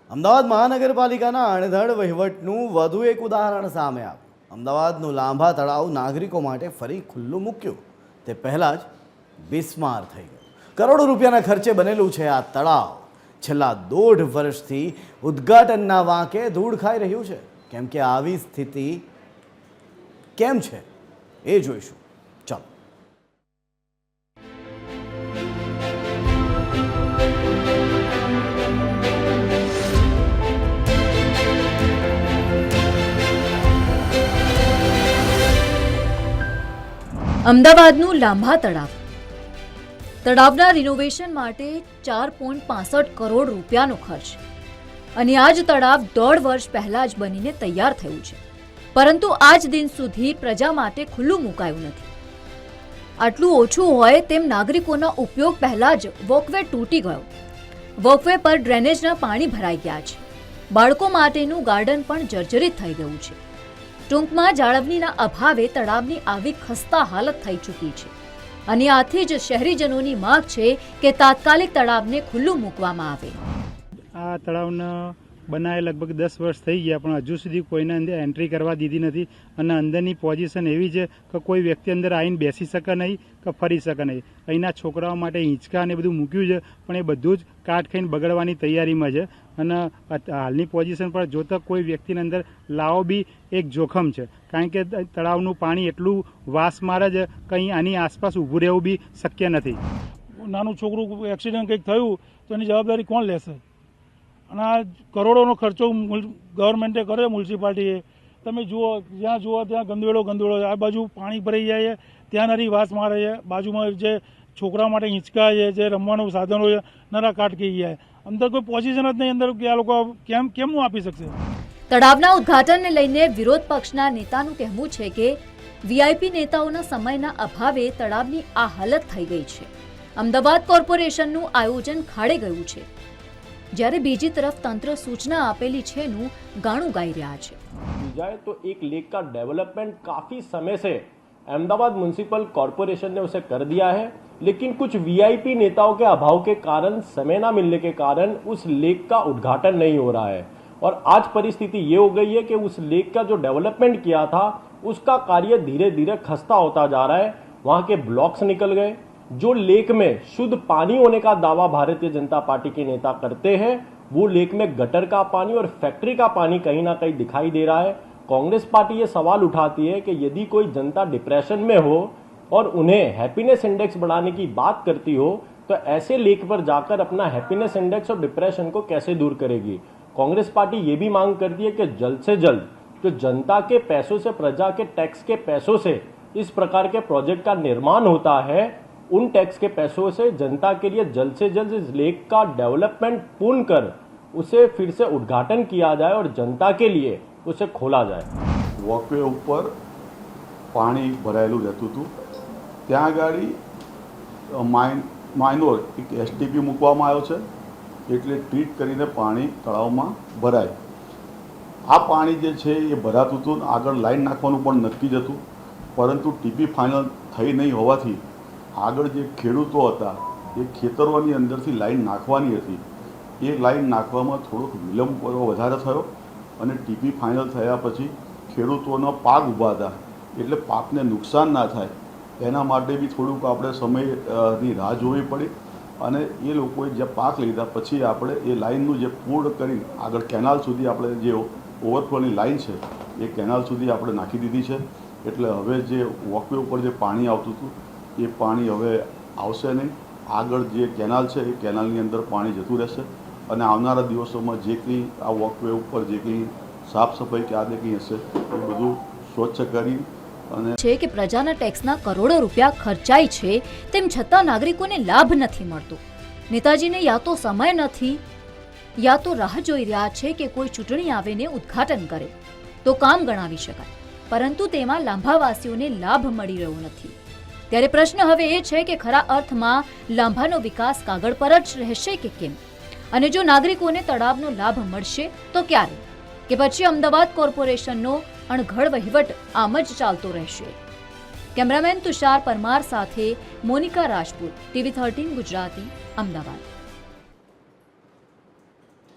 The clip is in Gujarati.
અમદાવાદ મહાનગરપાલિકાના અણધડ વહીવટનું વધુ એક ઉદાહરણ સામે આવ્યું। અમદાવાદનું લાંભા તળાવ નાગરિકો માટે ફરી ખુલ્લું મૂક્યું તે પહેલાં જ બિસ્માર થઈ ગયું। કરોડો રૂપિયાના ખર્ચે બનેલું છે આ તળાવ છેલ્લા 1.5 વર્ષથી ઉદ્ઘાટનના વાંકે ધૂળ ખાઈ રહ્યું છે। કેમ કે આવી સ્થિતિ કેમ છે એ જોઈશું। ચાલો। અમદાવાદનું લાંભા તળાવના રિનોવેશન માટે 4.65 કરોડ રૂપિયાનો ખર્ચ અને આ જ તળાવ 1.5 વર્ષ પહેલા જ બનીને તૈયાર થયું છે, પરંતુ આજ દિન સુધી પ્રજા માટે ખુલ્લું મુકાયું નથી। આટલું ઓછું હોય તેમ નાગરિકોના ઉપયોગ પહેલા જ વોકવે તૂટી ગયો। વોકવે પર ડ્રેનેજના પાણી ભરાઈ ગયા છે। બાળકો માટેનું ગાર્ડન પણ જર્જરિત થઈ ગયું છે। ટૂંકમાં જાળવણીના અભાવે તળાવની આવી ખસ્તા હાલત થઈ ચૂકી છે અને આથી જ શહેરીજનોની માંગ છે કે તાત્કાલિક તળાવને ખુલ્લું મૂકવામાં આવે। આ તળાવને બનાવે લગભગ 10 વર્ષ થઈ ગયા, પણ હજુ સુધી કોઈને અંદર એન્ટ્રી કરવા દીધી નથી અને અંદરની પોઝિશન એવી છે કે કોઈ વ્યક્તિ અંદર આવીને બેસી શકે નહીં કે ફરી શકે નહીં। અહીંના છોકરાઓ માટે હિંચકા ને બધું મૂક્યું છે, પણ એ બધું જ કાટ ખાઈને બગડવાની તૈયારીમાં છે અને હાલની પોઝિશન પર જોતા કોઈ વ્યક્તિને અંદર લાવો બી એક જોખમ છે, કારણ કે તળાવનું પાણી એટલું વાસ મારે છે કે અહીં આની આસપાસ ઊભું રહેવું બી શક્ય નથી। નાનું છોકરું એક્સિડન્ટ કંઈક થયું તો એની જવાબદારી કોણ લેશે? અને આ કરોડોનો ખર્ચો ગવર્મેન્ટે કર્યો, મ્યુનિસિપાલિટીએ। તમે જુઓ, જ્યાં જુઓ ત્યાં ગંદવેડો છે। આ બાજુ પાણી ભરાઈ જાય છે, ત્યાં નરી વાસ મારે છે। બાજુમાં જે છોકરા માટે હિંચકા છે, જે રમવાનું સાધનો છે, નરા કાટ કહી જાય। અંદર કોઈ પોઝિશન જ નહીં અંદર કે આ લોકો કેમનું આપી શકશે? તળાવના ઉદ્ઘાટનને લઈને વિરોધ પક્ષના નેતાનું કહેવું છે કે વીઆઈપી નેતાઓના સમયના અભાવે તળાવની આ હાલત થઈ ગઈ છે। અમદાવાદ કોર્પોરેશનનું આયોજન ખાડે ગયું છે, જ્યારે બીજી तरफ तंत्र सूचना आपेली छेनु गाणु गाई रहा है। जाए तो एक लेक का डेवलपमेंट काफी समय से अहमदाबाद म्युनिसिपल कॉरपोरेशन ने उसे कर दिया है, लेकिन कुछ वीआईपी नेताओं के अभाव के कारण, समय न मिलने के कारण उस लेक का उद्घाटन नहीं हो रहा है। और आज परिस्थिति ये हो गई है कि उस लेक का जो डेवलपमेंट किया था उसका कार्य धीरे धीरे खस्ता होता जा रहा है। वहां के ब्लॉक्स निकल गए। जो लेक में शुद्ध पानी होने का दावा भारतीय जनता पार्टी के नेता करते हैं, वो लेक में गटर का पानी और फैक्ट्री का पानी कहीं ना कहीं दिखाई दे रहा है। कांग्रेस पार्टी ये सवाल उठाती है कि यदि कोई जनता डिप्रेशन में हो और उन्हें हैप्पीनेस इंडेक्स बढ़ाने की बात करती हो, तो ऐसे लेक पर जाकर अपना हैप्पीनेस इंडेक्स और डिप्रेशन को कैसे दूर करेगी? कांग्रेस पार्टी ये भी मांग करती है कि जल्द से जल्द जो जनता के पैसों से, प्रजा के टैक्स के पैसों से इस प्रकार के प्रोजेक्ट का निर्माण होता है, उन टैक्स के पैसों से जनता के लिए जल्द से जल्द इस लेक का डेवलपमेंट पूर्ण कर उसे फिर से उद्घाटन किया जाए और जनता के लिए उसे खोला जाए। वॉकवे ऊपर पानी भरायेલું રહેતું હતું, ત્યાં આગળ માઇનોર એક એસટીપી મૂકવામાં આવ્યો છે, એટલે ટ્રીટ કરીને પાણી તળાવમાં ભરાય। આ પાણી જે છે એ ભરાતું હતું, આગળ લાઈન નાખવાનું પણ નક્કી જ હતું, પરંતુ ટીપી ફાઇનલ થઈ નહીં હોવાથી આગળ જે ખેડૂતો હતા એ ખેતરોની અંદરથી લાઈન નાખવાની હતી, એ લાઈન નાખવામાં થોડોક વિલંબ વધારે થયો અને ટીપી ફાઇનલ થયા પછી ખેડૂતોનો પાક ઊભા હતા, એટલે પાકને નુકસાન ના થાય એના માટે બી થોડુંક આપણે સમયની રાહ જોવી પડી અને એ લોકોએ જે પાક લીધા પછી આપણે એ લાઈનનું જે પૂર્ણ કરી આગળ કેનાલ સુધી આપણે જે ઓવરફ્લોની લાઈન છે એ કેનાલ સુધી આપણે નાખી દીધી છે। એટલે હવે જે વોકવે ઉપર જે પાણી આવતું હતું એ પાણી હવે આવશે નહીં। આગળ જે કેનાલ છે એ કેનાલની અંદર પાણી જતું રહેશે અને આવનારા દિવસોમાં જે કંઈ આ વોકવે ઉપર જે કંઈ સાફ સફાઈ કે આ જે કંઈ હશે એ બધું સ્વચ્છ કરી અને છે કે પ્રજાના ટેક્સના કરોડો રૂપિયા ખર્ચાય છે, તેમ છતાં નાગરિકોને લાભ નથી મળતો। નેતાજીને યા તો સમય નથી યા તો રાહ જોઈ રહ્યા છે કે કોઈ ચૂંટણી આવે ને ઉદ્ઘાટન કરે તો કામ ગણાવી શકાય, પરંતુ તેમાં લાંભાવાસીઓને લાભ મળી રહ્યો નથી। ત્યારે પ્રશ્ન હવે એ છે કે ખરા અર્થમાં લાંભાનો વિકાસ કાગળ પર જ રહેશે કે કેમ? અને જો નાગરિકોને તળાવનો લાભ મળશે તો ક્યારે? કે પછી અમદાવાદ કોર્પોરેશનનો અણઘડ વહીવટ આમ જ ચાલતો રહેશે? કેમેરામેન તુષાર પરમાર સાથે મોનિકા રાજપૂત, TV13 ગુજરાતી, અમદાવાદ।